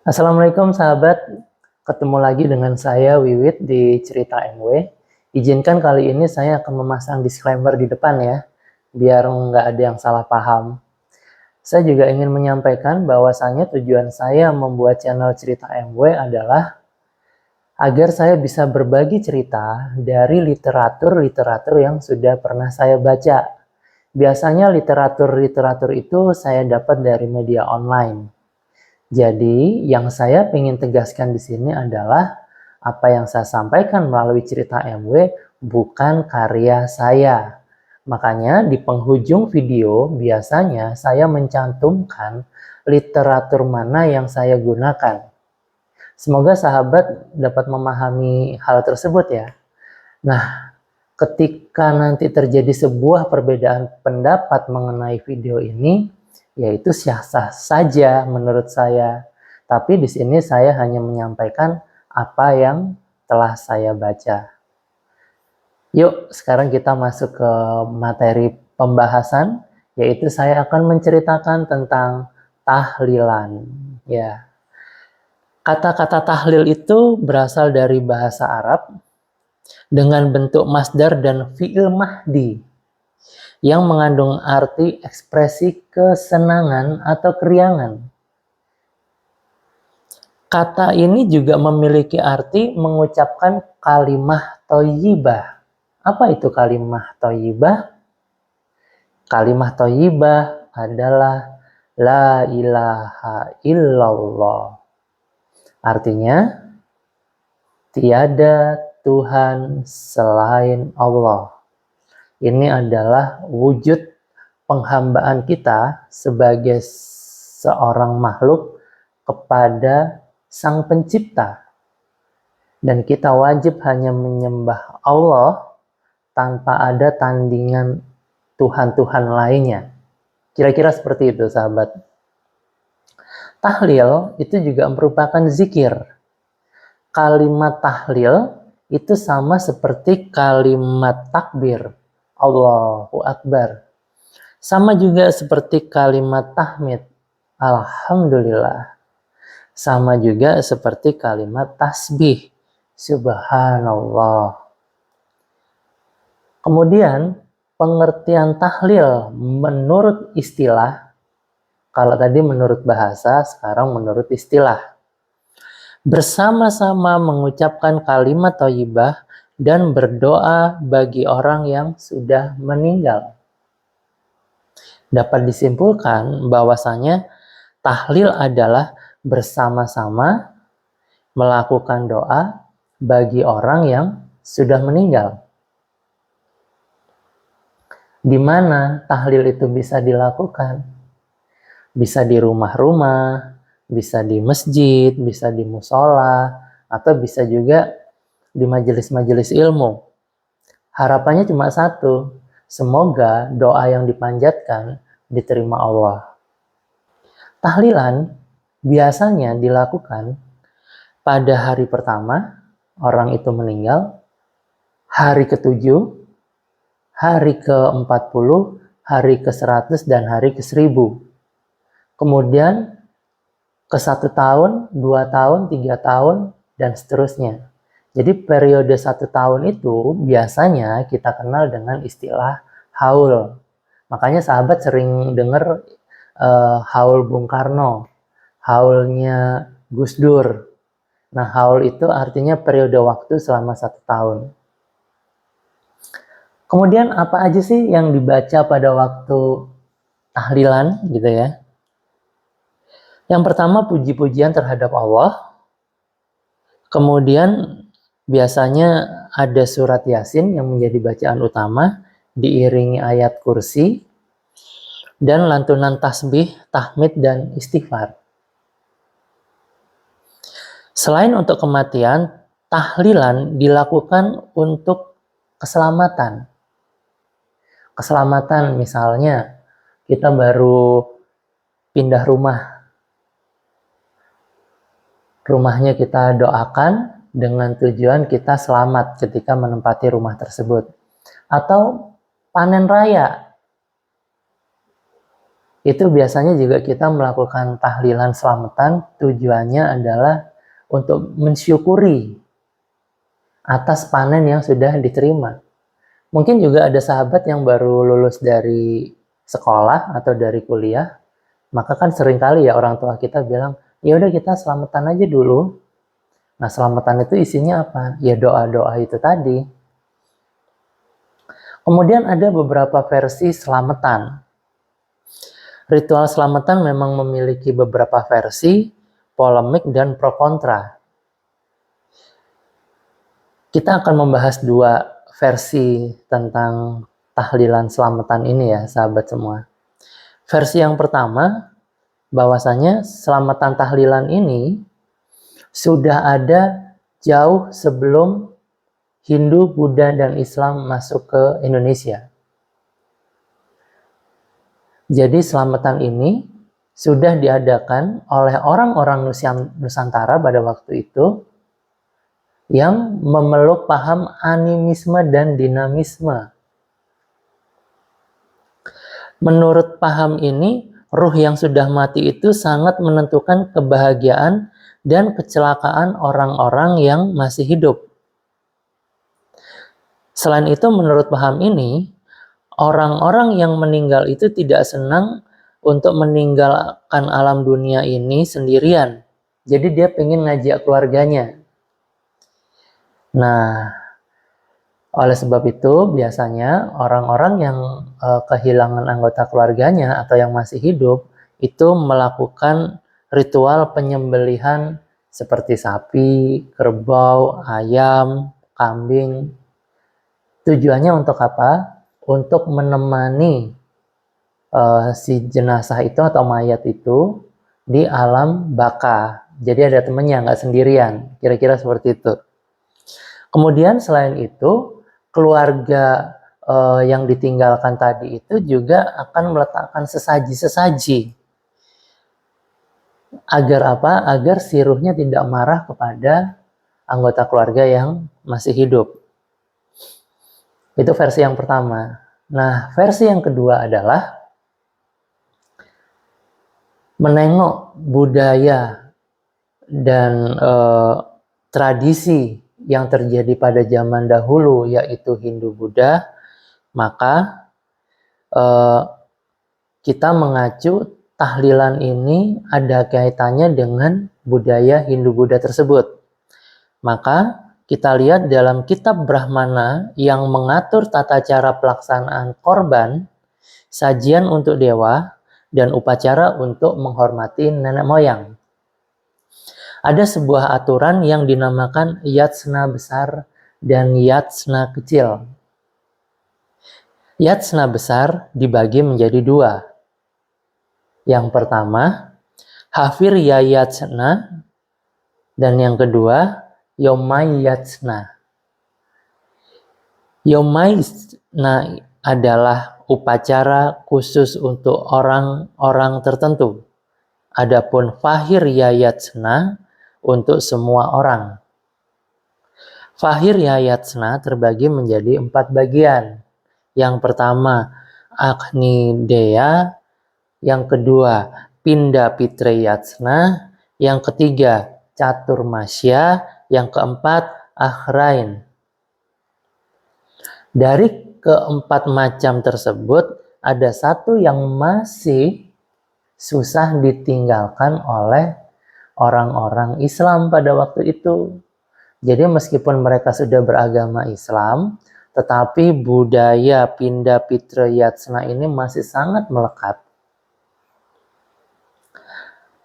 Assalamualaikum sahabat, ketemu lagi dengan saya Wiwit di Cerita MW. Izinkan kali ini saya akan memasang disclaimer di depan ya, biar nggak ada yang salah paham. Saya juga ingin menyampaikan bahwasannya tujuan saya membuat channel Cerita MW adalah agar saya bisa berbagi cerita dari literatur-literatur yang sudah pernah saya baca. Biasanya literatur-literatur itu saya dapat dari media online. Jadi, yang saya ingin tegaskan di sini adalah apa yang saya sampaikan melalui cerita MW bukan karya saya. Makanya di penghujung video biasanya saya mencantumkan literatur mana yang saya gunakan. Semoga sahabat dapat memahami hal tersebut ya. Nah, ketika nanti terjadi sebuah perbedaan pendapat mengenai video ini, yaitu sah-sah saja menurut saya. Tapi di sini saya hanya menyampaikan apa yang telah saya baca. Yuk, sekarang kita masuk ke materi pembahasan, yaitu saya akan menceritakan tentang tahlilan. Ya, kata-kata tahlil itu berasal dari bahasa Arab dengan bentuk masdar dan fi'il mahdi yang mengandung arti ekspresi kesenangan atau keriangan. Kata ini juga memiliki arti mengucapkan kalimah thayyibah. Apa itu kalimah thayyibah? Kalimah thayyibah adalah la ilaha illallah. Artinya, tiada Tuhan selain Allah. Ini adalah wujud penghambaan kita sebagai seorang makhluk kepada Sang Pencipta. Dan kita wajib hanya menyembah Allah tanpa ada tandingan Tuhan-Tuhan lainnya. Kira-kira seperti itu, sahabat. Tahlil itu juga merupakan zikir. Kalimat tahlil itu sama seperti kalimat takbir. Allahu Akbar. Sama juga seperti kalimat tahmid. Alhamdulillah. Sama juga seperti kalimat tasbih. Subhanallah. Kemudian pengertian tahlil menurut istilah. Kalau tadi menurut bahasa, sekarang menurut istilah. Bersama-sama mengucapkan kalimat thayyibah dan berdoa bagi orang yang sudah meninggal. Dapat disimpulkan bahwasanya tahlil adalah bersama-sama melakukan doa bagi orang yang sudah meninggal. Di mana tahlil itu bisa dilakukan? Bisa di rumah-rumah, bisa di masjid, bisa di musola, atau bisa juga di majelis-majelis ilmu. Harapannya cuma satu, semoga doa yang dipanjatkan diterima Allah. Tahlilan biasanya dilakukan pada hari pertama orang itu meninggal, hari ke-7, hari ke-40, hari ke-100, dan hari ke-1000. Kemudian ke 1 tahun, 2 tahun, 3 tahun, dan seterusnya. Jadi periode 1 tahun itu biasanya kita kenal dengan istilah haul. Makanya sahabat sering dengar haul Bung Karno, haulnya Gus Dur. Nah, haul itu artinya periode waktu selama 1 tahun. Kemudian apa aja sih yang dibaca pada waktu tahlilan gitu ya? Yang pertama puji-pujian terhadap Allah. Kemudian biasanya ada surat Yasin yang menjadi bacaan utama, diiringi ayat kursi, dan lantunan tasbih, tahmid, dan istighfar. Selain untuk kematian, tahlilan dilakukan untuk keselamatan. Keselamatan misalnya kita baru pindah rumahnya kita doakan dengan tujuan kita selamat ketika menempati rumah tersebut. Atau panen raya. Itu biasanya juga kita melakukan tahlilan selamatan, tujuannya adalah untuk mensyukuri atas panen yang sudah diterima. Mungkin juga ada sahabat yang baru lulus dari sekolah atau dari kuliah, maka kan seringkali ya orang tua kita bilang, ya udah kita selamatan aja dulu. Nah, selamatan itu isinya apa? Ya doa-doa itu tadi. Kemudian ada beberapa versi selamatan. Ritual selamatan memang memiliki beberapa versi, polemik dan pro kontra. Kita akan membahas dua versi tentang tahlilan selamatan ini ya, sahabat semua. Versi yang pertama, bahwasanya selamatan tahlilan ini sudah ada jauh sebelum Hindu, Buddha, dan Islam masuk ke Indonesia. Jadi selamatan ini sudah diadakan oleh orang-orang Nusantara pada waktu itu yang memeluk paham animisme dan dinamisme. Menurut paham ini, ruh yang sudah mati itu sangat menentukan kebahagiaan dan kecelakaan orang-orang yang masih hidup. Selain itu, menurut paham ini, orang-orang yang meninggal itu tidak senang untuk meninggalkan alam dunia ini sendirian. Jadi dia pengen ngajak keluarganya. Nah, oleh sebab itu biasanya orang-orang yang kehilangan anggota keluarganya atau yang masih hidup itu melakukan ritual penyembelihan seperti sapi, kerbau, ayam, kambing. Tujuannya untuk apa? Untuk menemani si jenazah itu atau mayat itu di alam baka. Jadi ada temannya, nggak sendirian. Kira-kira seperti itu. Kemudian selain itu, keluarga yang ditinggalkan tadi itu juga akan meletakkan sesaji-sesaji. Agar apa? Agar si ruhnya tidak marah kepada anggota keluarga yang masih hidup. Itu versi yang pertama. Nah, versi yang kedua adalah menengok budaya dan tradisi yang terjadi pada zaman dahulu, yaitu Hindu-Buddha, maka kita mengacu tahlilan ini ada kaitannya dengan budaya Hindu-Buddha tersebut. Maka kita lihat dalam kitab Brahmana yang mengatur tata cara pelaksanaan korban, sajian untuk dewa, dan upacara untuk menghormati nenek moyang. Ada sebuah aturan yang dinamakan yatsna besar dan yatsna kecil. Yatsna besar dibagi menjadi dua. Yang pertama, hafir ya yatsna, dan yang kedua, yomai yatsna. Yomai yatsna adalah upacara khusus untuk orang-orang tertentu. Adapun fahir ya yatsna untuk semua orang. Fahir ya yatsna terbagi menjadi 4 bagian. Yang pertama, Agnideya. Yang kedua, Pinda Pitre Yatsna. Yang ketiga, Caturmasya. Yang keempat, Ahrain. Dari keempat macam tersebut, ada satu yang masih susah ditinggalkan oleh orang-orang Islam pada waktu itu. Jadi meskipun mereka sudah beragama Islam, tetapi budaya Pinda Pitre Yatsna ini masih sangat melekat.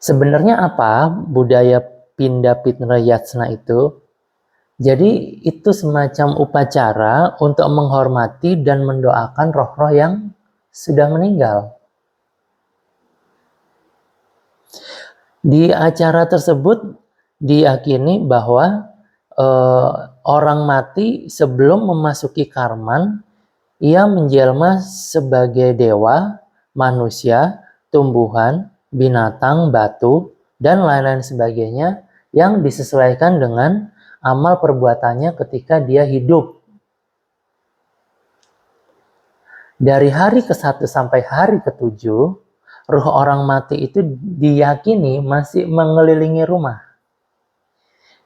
Sebenarnya apa budaya Pinda Pitre Yatsna itu? Jadi itu semacam upacara untuk menghormati dan mendoakan roh-roh yang sudah meninggal. Di acara tersebut diyakini bahwa orang mati sebelum memasuki karman, ia menjelma sebagai dewa, manusia, tumbuhan, binatang, batu, dan lain-lain sebagainya yang disesuaikan dengan amal perbuatannya ketika dia hidup. Dari hari ke-1 sampai hari ke-7, ruh orang mati itu diyakini masih mengelilingi rumah.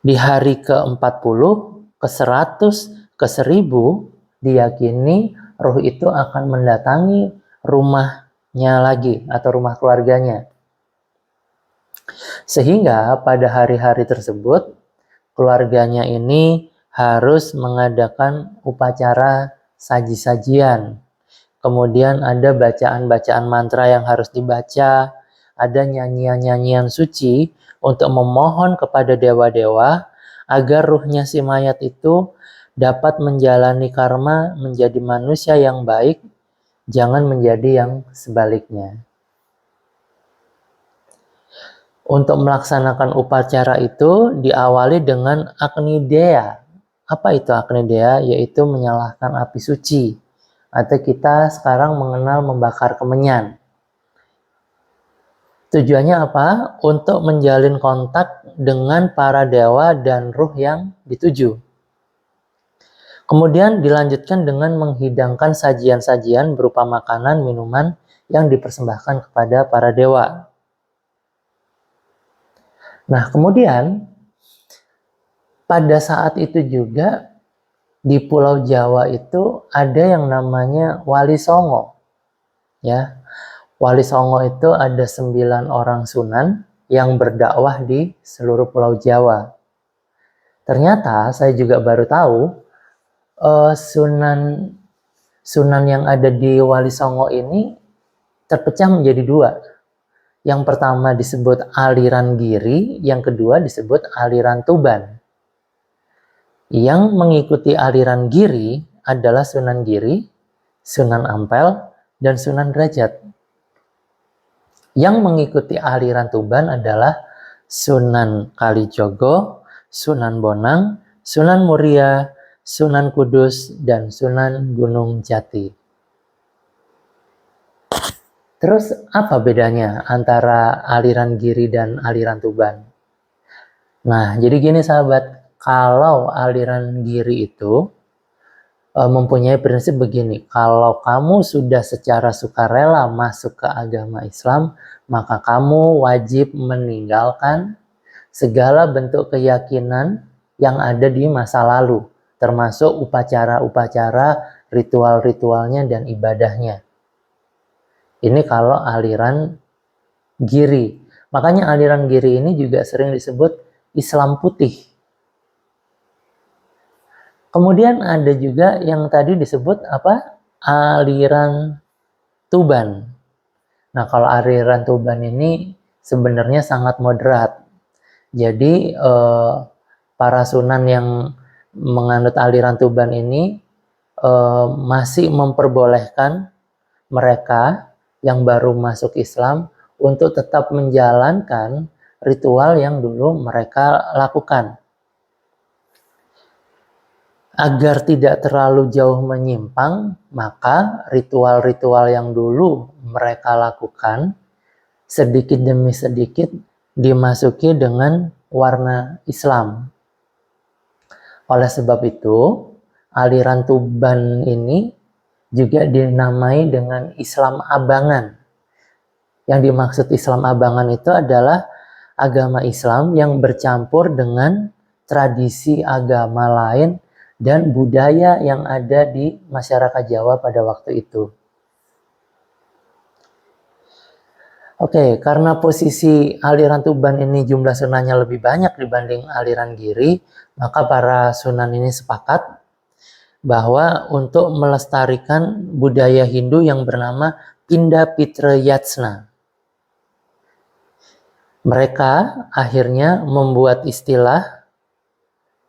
Di hari ke-40, ke-100, ke-1000 diyakini ruh itu akan mendatangi rumahnya lagi atau rumah keluarganya. Sehingga pada hari-hari tersebut keluarganya ini harus mengadakan upacara saji-sajian. Kemudian ada bacaan-bacaan mantra yang harus dibaca, ada nyanyian-nyanyian suci untuk memohon kepada dewa-dewa agar ruhnya si mayat itu dapat menjalani karma menjadi manusia yang baik, jangan menjadi yang sebaliknya. Untuk melaksanakan upacara itu diawali dengan Agni-Dea. Apa itu Agni-Dea? Yaitu menyalakan api suci. Atau kita sekarang mengenal membakar kemenyan. Tujuannya apa? Untuk menjalin kontak dengan para dewa dan ruh yang dituju. Kemudian dilanjutkan dengan menghidangkan sajian-sajian berupa makanan, minuman yang dipersembahkan kepada para dewa. Nah, kemudian pada saat itu juga di Pulau Jawa itu ada yang namanya Wali Songo. Ya, Wali Songo itu ada 9 orang sunan yang berdakwah di seluruh Pulau Jawa. Ternyata saya juga baru tahu sunan yang ada di Wali Songo ini terpecah menjadi 2. Yang pertama disebut aliran Giri, yang kedua disebut aliran Tuban. Yang mengikuti aliran Giri adalah Sunan Giri, Sunan Ampel, dan Sunan Derajat. Yang mengikuti aliran Tuban adalah Sunan Kalijogo, Sunan Bonang, Sunan Muria, Sunan Kudus, dan Sunan Gunung Jati. Terus apa bedanya antara aliran Giri dan aliran Tuban? Nah, jadi gini sahabat, kalau aliran Giri itu mempunyai prinsip begini, kalau kamu sudah secara sukarela masuk ke agama Islam, maka kamu wajib meninggalkan segala bentuk keyakinan yang ada di masa lalu, termasuk upacara-upacara, ritual-ritualnya, dan ibadahnya. Ini kalau aliran Giri. Makanya aliran Giri ini juga sering disebut Islam putih. Kemudian ada juga yang tadi disebut apa? Aliran Tuban. Nah, kalau aliran Tuban ini sebenarnya sangat moderat. Jadi para sunan yang menganut aliran Tuban ini masih memperbolehkan mereka yang baru masuk Islam untuk tetap menjalankan ritual yang dulu mereka lakukan. Agar tidak terlalu jauh menyimpang, maka ritual-ritual yang dulu mereka lakukan sedikit demi sedikit dimasuki dengan warna Islam. Oleh sebab itu, aliran Tuban ini juga dinamai dengan Islam Abangan. Yang dimaksud Islam Abangan itu adalah agama Islam yang bercampur dengan tradisi agama lain dan budaya yang ada di masyarakat Jawa pada waktu itu. Oke, karena posisi aliran Tuban ini jumlah sunannya lebih banyak dibanding aliran Giri, maka para sunan ini sepakat bahwa untuk melestarikan budaya Hindu yang bernama Pinda Pitra Yatsna. Mereka akhirnya membuat istilah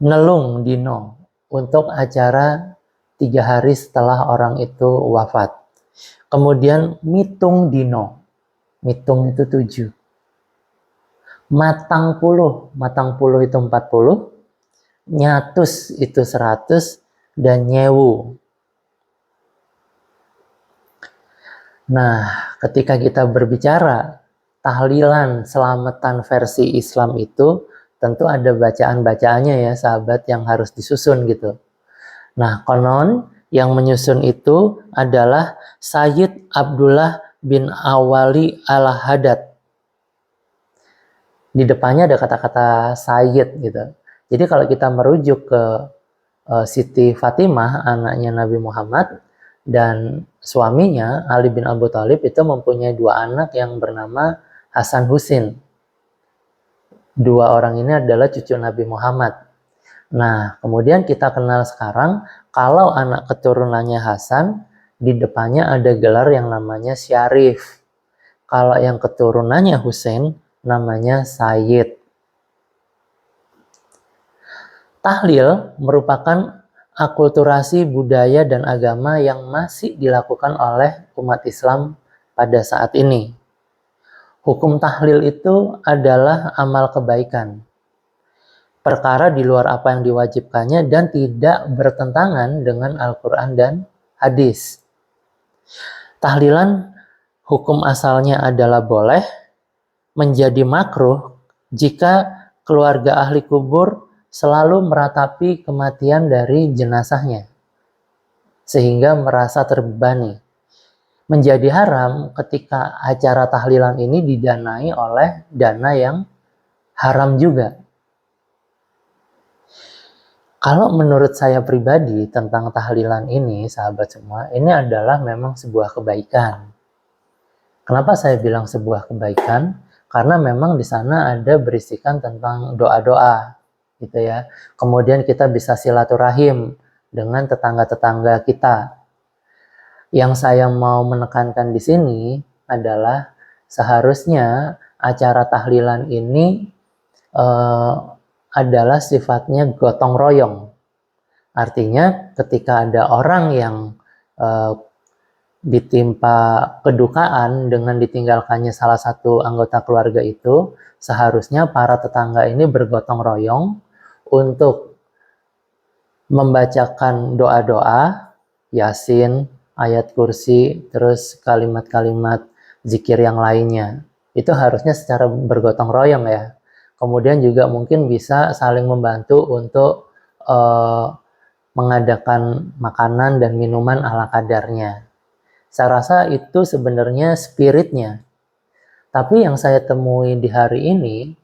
Nelung Dino untuk acara 3 hari setelah orang itu wafat. Kemudian Mitung Dino, Mitung itu 7. Matang puluh itu 40, Nyatus itu 100, dan Nyewu. Nah, ketika kita berbicara tahlilan selamatan versi Islam itu, tentu ada bacaan-bacaannya ya sahabat yang harus disusun gitu. Nah, konon yang menyusun itu adalah Sayyid Abdullah bin Awali al-Hadad. Di depannya ada kata-kata Sayyid gitu. Jadi kalau kita merujuk ke Siti Fatimah, anaknya Nabi Muhammad, dan suaminya Ali bin Abu Thalib itu mempunyai dua anak yang bernama Hasan Husin. Dua orang ini adalah cucu Nabi Muhammad. Nah, kemudian kita kenal sekarang kalau anak keturunannya Hasan, di depannya ada gelar yang namanya Syarif. Kalau yang keturunannya Husain, namanya Sayyid. Tahlil merupakan akulturasi budaya dan agama yang masih dilakukan oleh umat Islam pada saat ini. Hukum tahlil itu adalah amal kebaikan, perkara di luar apa yang diwajibkannya dan tidak bertentangan dengan Al-Quran dan hadis. Tahlilan hukum asalnya adalah boleh, menjadi makruh jika keluarga ahli kubur selalu meratapi kematian dari jenazahnya, sehingga merasa terbebani. Menjadi haram ketika acara tahlilan ini didanai oleh dana yang haram juga. Kalau menurut saya pribadi tentang tahlilan ini, sahabat semua, ini adalah memang sebuah kebaikan. Kenapa saya bilang sebuah kebaikan? Karena memang di sana ada berisikan tentang doa-doa, gitu ya. Kemudian kita bisa silaturahim dengan tetangga-tetangga kita. Yang saya mau menekankan di sini adalah seharusnya acara tahlilan ini adalah sifatnya gotong royong. Artinya ketika ada orang yang ditimpa kedukaan dengan ditinggalkannya salah satu anggota keluarga itu, seharusnya para tetangga ini bergotong royong untuk membacakan doa-doa, Yasin, ayat kursi, terus kalimat-kalimat zikir yang lainnya. Itu harusnya secara bergotong royong ya. Kemudian juga mungkin bisa saling membantu untuk mengadakan makanan dan minuman ala kadarnya. Saya rasa itu sebenarnya spiritnya. Tapi yang saya temui di hari ini,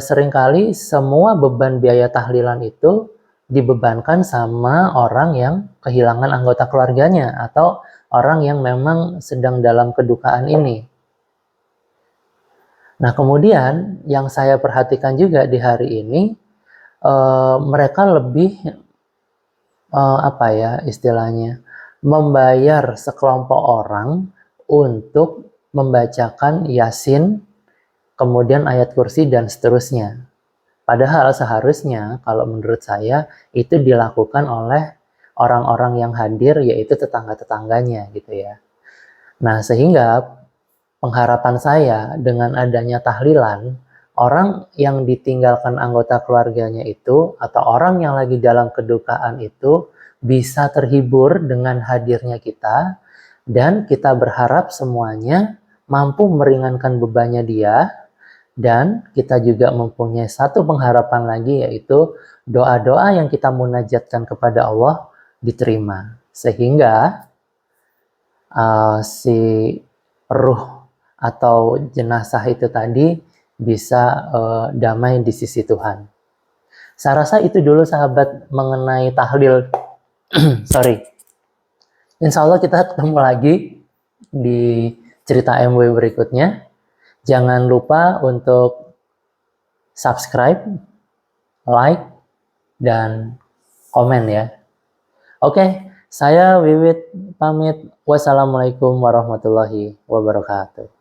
seringkali semua beban biaya tahlilan itu dibebankan sama orang yang kehilangan anggota keluarganya atau orang yang memang sedang dalam kedukaan ini. Nah, kemudian yang saya perhatikan juga di hari ini, mereka lebih istilahnya membayar sekelompok orang untuk membacakan Yasin, kemudian ayat kursi dan seterusnya. Padahal seharusnya kalau menurut saya itu dilakukan oleh orang-orang yang hadir, yaitu tetangga-tetangganya gitu ya. Nah, sehingga pengharapan saya dengan adanya tahlilan, orang yang ditinggalkan anggota keluarganya itu atau orang yang lagi dalam kedukaan itu bisa terhibur dengan hadirnya kita, dan kita berharap semuanya mampu meringankan bebannya dia, dan kita juga mempunyai satu pengharapan lagi, yaitu doa-doa yang kita munajatkan kepada Allah diterima, sehingga si ruh atau jenazah itu tadi bisa damai di sisi Tuhan. Saya rasa itu dulu sahabat mengenai tahlil. Sorry. Insya Allah kita ketemu lagi di cerita MW berikutnya. Jangan lupa untuk subscribe, like, dan komen ya. Oke, saya Wiwit pamit. Wassalamualaikum warahmatullahi wabarakatuh.